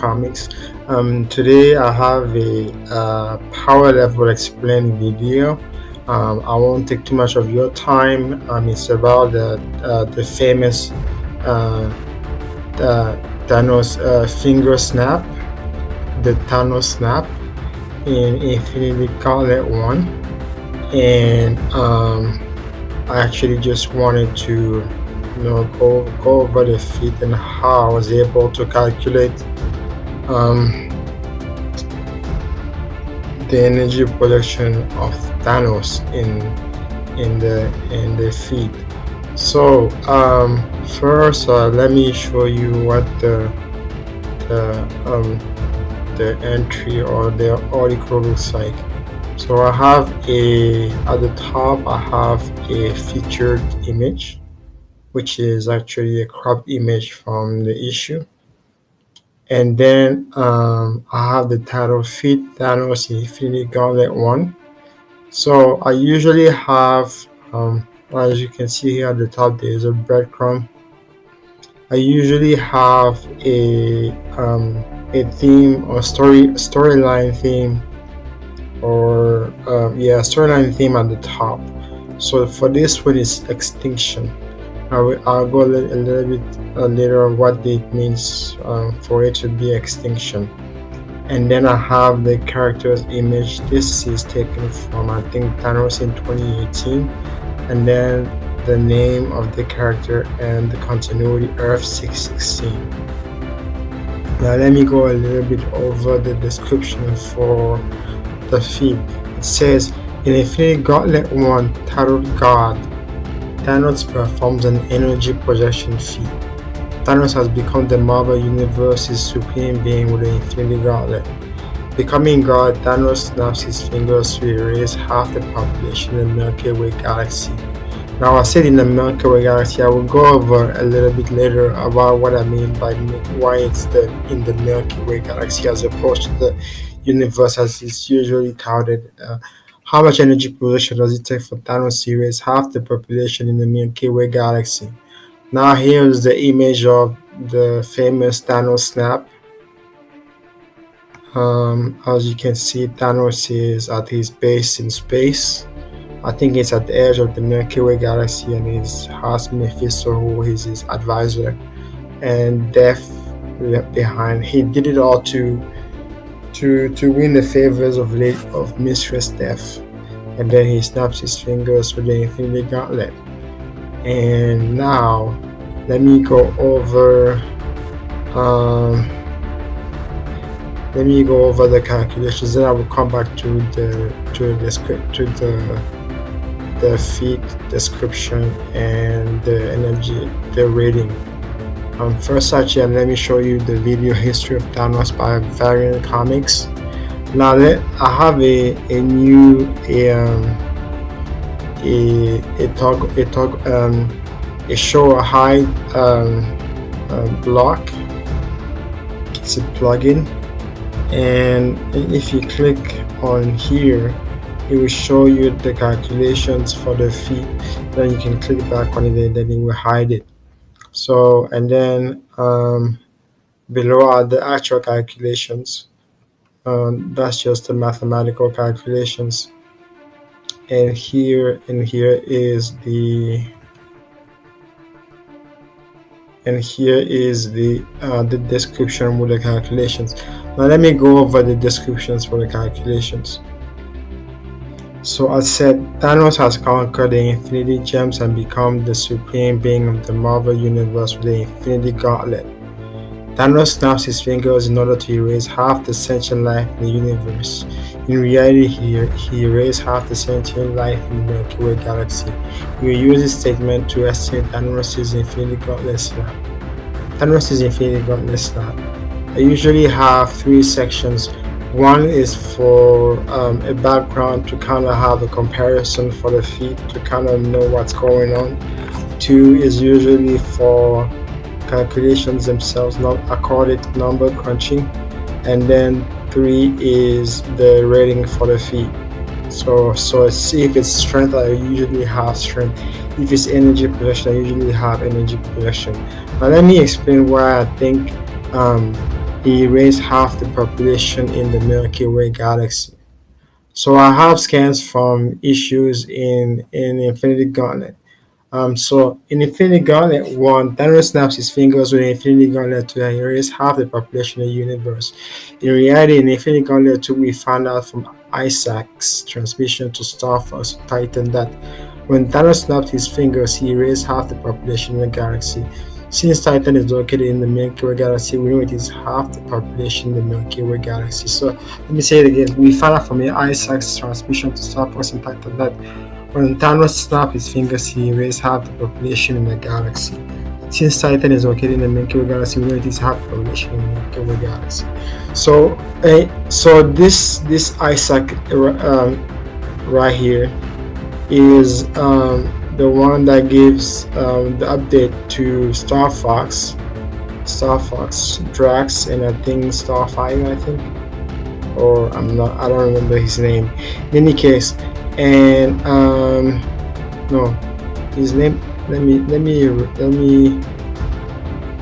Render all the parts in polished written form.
Comics. Today I have a power level explain video. I won't take too much of your time. It's about the famous uh, Thanos finger snap, the Thanos snap in Infinity Gauntlet 1. And I actually just wanted to go over the feat and how I was able to calculate um, the energy production of Thanos in the feat. So first, let me show you what the the entry or the article looks like. So I have at the top I have a featured image, which is actually a cropped image from the issue. And then I have the title Feed Thanos Infinity Gauntlet 1. So I usually have, as you can see here at the top, there is a breadcrumb. I usually have a theme or storyline theme, or storyline theme at the top. So for this one is extinction. I'll go a little bit later on what it means for it to be extinction. And then I have the character's image. This is taken from, I think, Thanos in 2018. And then the name of the character and the continuity Earth 616. Now let me go a little bit over the description for the feed. It says, in Infinity Gauntlet 1 titled God, Thanos performs an energy projection feat. Thanos has become the Marvel Universe's supreme being with the Infinity Gauntlet. Becoming God, Thanos snaps his fingers to erase half the population in the Milky Way galaxy. Now, I said in the Milky Way galaxy, I will go over a little bit later about what I mean by why it's in the Milky Way galaxy as opposed to the universe as it's usually touted. How much energy production does it take for Thanos to erase half the population in the Milky Way galaxy? Now here's the image of the famous Thanos snap. As you can see, Thanos is at his base in space. I think it's at the edge of the Milky Way galaxy, and he has Mephisto, who is his advisor, and Death behind. He did it all to win the favors of Mistress Death, and then he snaps his fingers with the Infinity Gauntlet. And now let me go over the calculations. Then I will come back to the feat description and the energy, the rating. First, actually, let me show you the video history of Thanos by Variant Comics. Now, I have a show a high block. It's a plugin, and if you click on here, it will show you the calculations for the feed. Then you can click back on it, and then it will hide it. So, and then below are the actual calculations. That's just the mathematical calculations. And here is the description with the calculations. Now let me go over the descriptions for the calculations. So as said, Thanos has conquered the Infinity Gems and become the supreme being of the Marvel Universe with the Infinity Gauntlet. Thanos snaps his fingers in order to erase half the sentient life in the universe. In reality, he erased half the sentient life in the Milky Way galaxy. We will use this statement to estimate Thanos' Infinity Gauntlet snap. I usually have 3 sections. One is for a background to kind of have a comparison for the feed to kind of know what's going on. 2 is usually for calculations themselves, not accorded number crunching, and then 3 is the rating for the feed. So if it's strength, I usually have strength. If it's energy production, I usually have energy production. Now let me explain why I think he erased half the population in the Milky Way galaxy. So I have scans from issues in Infinity Gauntlet. So in Infinity Gauntlet 1, Thanos snaps his fingers with Infinity Gauntlet to erase half the population of the universe. In reality, in Infinity Gauntlet 2, we found out from Isaac's transmission to Starfox Titan that when Thanos snapped his fingers, he erased half the population in the galaxy. Since Titan is located in the Milky Way galaxy, we know it is half the population in the Milky Way galaxy. So let me say it again. We found out from Isaac's transmission to Starfox and Titan that when Thanos snapped his fingers, he erased half the population in the galaxy. Since Titan is located in the Milky Way galaxy, we know it is half the population in the Milky Way galaxy. So this Isaac right here is the one that gives the update to Star Fox, Drax, and I think Starfire. I think, or I don't remember his name. In any case, and no, his name. Let me.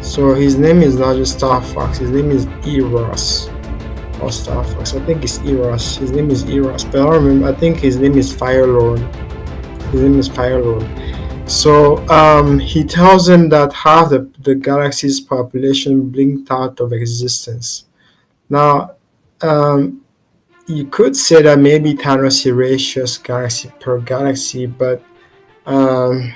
So his name is not just Star Fox. His name is Eros or Star Fox. I think it's Eros. His name is Eros, but I don't remember. I think his name is Firelord. His name is Firelord. So he tells him that half the galaxy's population blinked out of existence. Now, you could say that maybe Thanos erased just galaxy per galaxy, but um,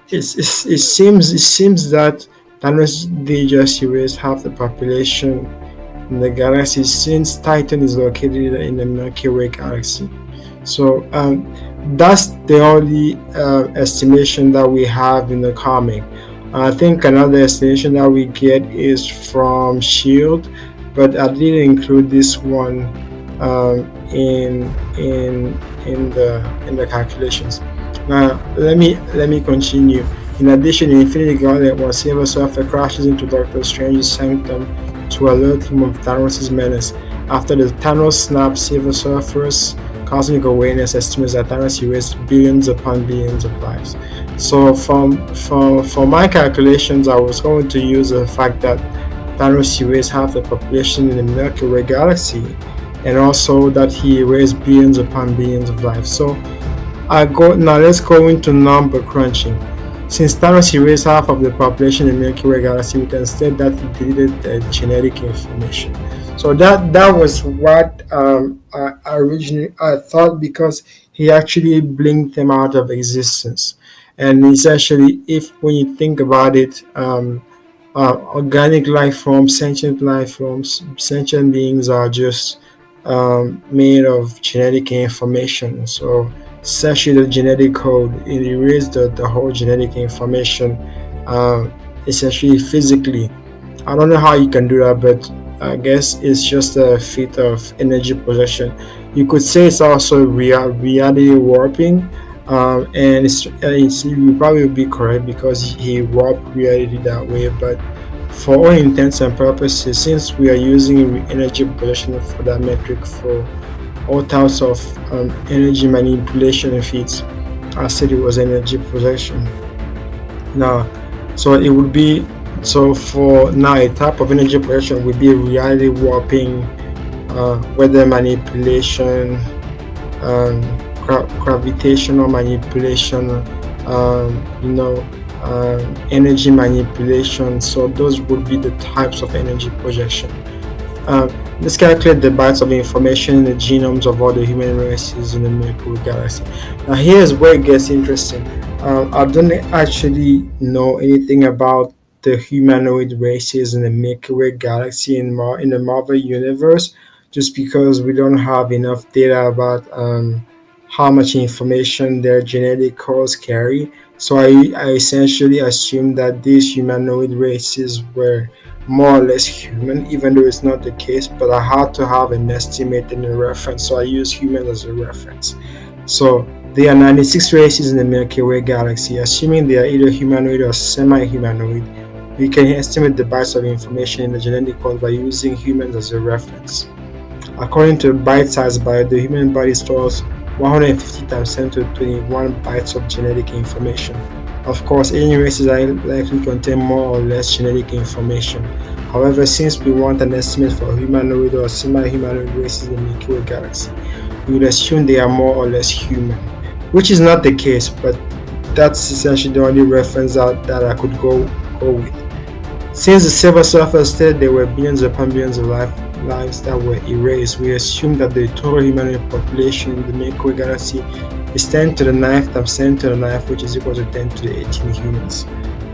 it seems that Thanos did just erase half the population in the galaxy since Titan is located in the Milky Way galaxy. So that's the only estimation that we have in the comic. I think another estimation that we get is from Shield, but I didn't include this one in the calculations. Now let me continue. In addition, in Infinity Gauntlet, when Silver Surfer crashes into Doctor Strange's sanctum to alert him of Thanos' menace. After the Thanos snap, Silver Surfer's cosmic awareness estimates that Thanos erased billions upon billions of lives. So for my calculations, I was going to use the fact that Thanos erased half the population in the Milky Way galaxy, and also that he erased billions upon billions of lives. So let's go into number crunching. Since Thanos erased half of the population in the Milky Way galaxy, we can state that he deleted the genetic information. So that was what I originally I thought, because he actually blinked them out of existence. And essentially, if when you think about it, organic life forms, sentient beings are just made of genetic information. So essentially, the genetic code, it erased the whole genetic information, essentially physically. I don't know how you can do that, but I guess it's just a feat of energy projection. You could say it's also reality warping, and you probably would be correct because he warped reality that way. But for all intents and purposes, since we are using energy projection for that metric for all types of energy manipulation feats, I said it was energy projection. Now, so it would be so for now a type of energy projection would be reality warping, weather manipulation, um, gravitational manipulation, energy manipulation. So those would be the types of energy projection. Um, let's calculate the bytes of information in the genomes of all the human races in the Milky Way galaxy. Now here's where it gets interesting. I don't actually know anything about the humanoid races in the Milky Way galaxy in the Marvel universe, just because we don't have enough data about how much information their genetic codes carry. So I essentially assume that these humanoid races were more or less human, even though it's not the case. But I had to have an estimate and a reference, so I use humans as a reference. So there are 96 races in the Milky Way galaxy. Assuming they are either humanoid or semi-humanoid, we can estimate the bytes of information in the genetic code by using humans as a reference. According to Byte Size Bio, the human body stores 150 times 10 to the 21 bytes of genetic information. Of course, alien races are likely contain more or less genetic information. However, since we want an estimate for humanoid or semi-humanoid races in the Milky Way galaxy, we would assume they are more or less human, which is not the case, but that's essentially the only reference that I could go with. Since the silver surface said there were billions upon billions of lives that were erased, we assume that the total human population in the Milky Way galaxy is 10 to the ninth times 10 to the ninth, which is equal to 10 to the 18 humans.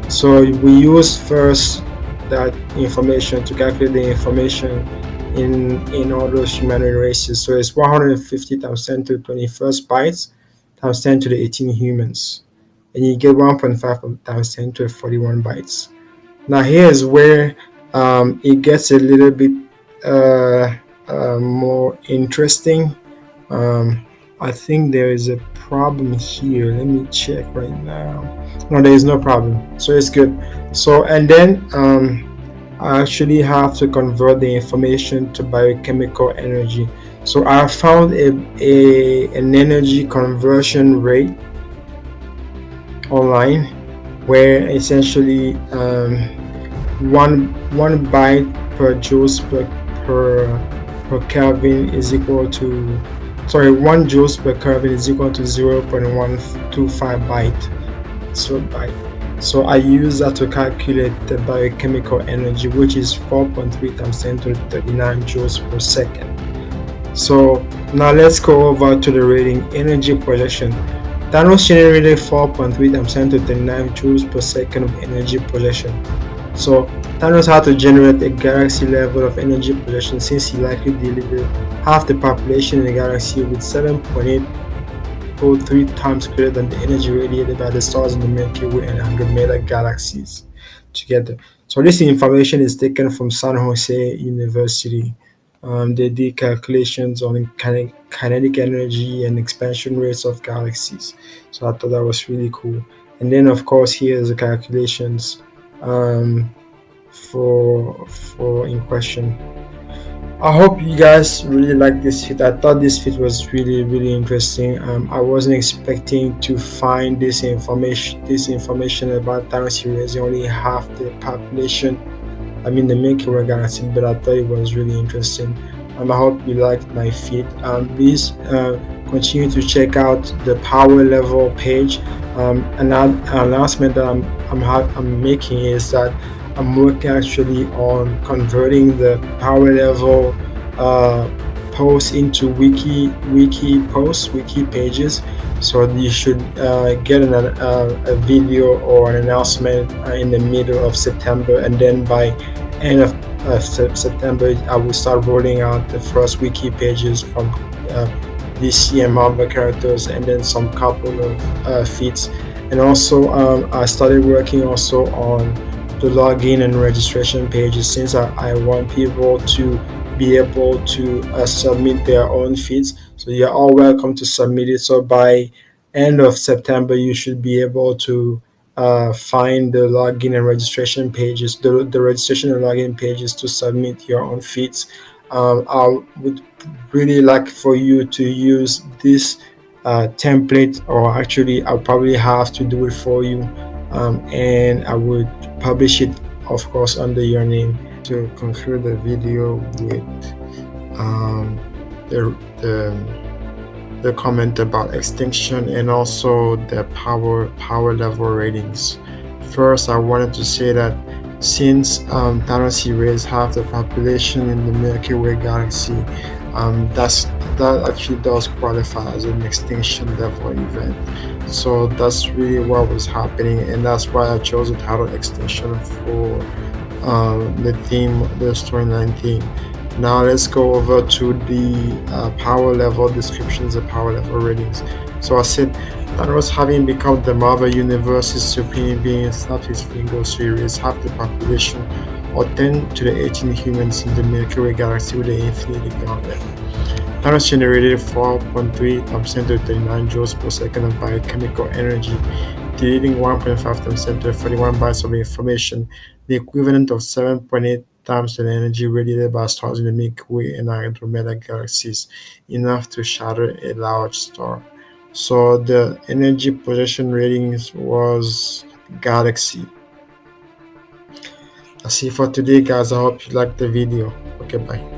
So we use first that information to calculate the information in all those humanoid races. So it's 150 times 10 to the 21st bytes times 10 to the 18 humans. And you get 1.5 times 10 to the 41 bytes. Now here's where it gets a little bit uh, more interesting. Um, I think there is a problem here. Let me check right now. No, there is no problem. So it's good. So and then I actually have to convert the information to biochemical energy. So I found an energy conversion rate online where essentially one byte per joules per Kelvin is equal to, sorry, 1 joules per Kelvin is equal to 0.125 byte. So I use that to calculate the biochemical energy, which is 4.3 times 10 to the 39 joules per second. So now let's go over to the rating energy projection. Thanos generated 4.3 times 10 to 39 joules per second of energy projection. So Thanos had to generate a galaxy level of energy projection since he likely delivered half the population in the galaxy with 7.803 times greater than the energy radiated by the stars in the Milky Way and Andromeda galaxies together. So this information is taken from San Jose University. They did calculations on kinetic energy and expansion rates of galaxies. So I thought that was really cool. And then of course here's the calculations um, for in question. I hope you guys really like this fit. I thought this fit was really interesting. I wasn't expecting to find this information about Thanos erasing only half the population. I mean the Milky Way galaxy, but I thought it was really interesting. I hope you liked my feed. Please continue to check out the Power Level page. An announcement that I'm making is that I'm working actually on converting the Power Level uh, posts into wiki pages. So you should get a video or an announcement in the middle of September, and then by end of September, I will start rolling out the first wiki pages from DC and Marvel characters, and then some couple of feeds. And also, I started working also on the login and registration pages since I want people to be able to submit their own feeds. So you're all welcome to submit it. So by end of September, you should be able to find the login and registration pages, the registration and login pages to submit your own feeds. I would really like for you to use this template, or actually, I'll probably have to do it for you, and I would publish it, of course, under your name. To conclude the video with um, the, the the comment about extinction and also the power level ratings. First, I wanted to say that since Thanos erased half the population in the Milky Way galaxy, that actually does qualify as an extinction level event. So that's really what was happening, and that's why I chose the title extinction for the theme, the storyline theme. Now let's go over to the power level descriptions and power level ratings. So I said Thanos, having become the Marvel Universe's supreme being, snapped his fingers to erase half the population, or 10 to the 18 humans in the Milky Way galaxy with the Infinity Gauntlet. Thanos generated 4.3 times 10 to the 39 joules per second of biochemical energy, deleting 1.5 times 10 to the 41 bytes of information, the equivalent of 7.8 times the energy radiated by stars in the Milky Way and Andromeda galaxies, enough to shatter a large star. So the energy possession ratings was Galaxy. That's it for today, guys. I hope you liked the video. Okay, bye.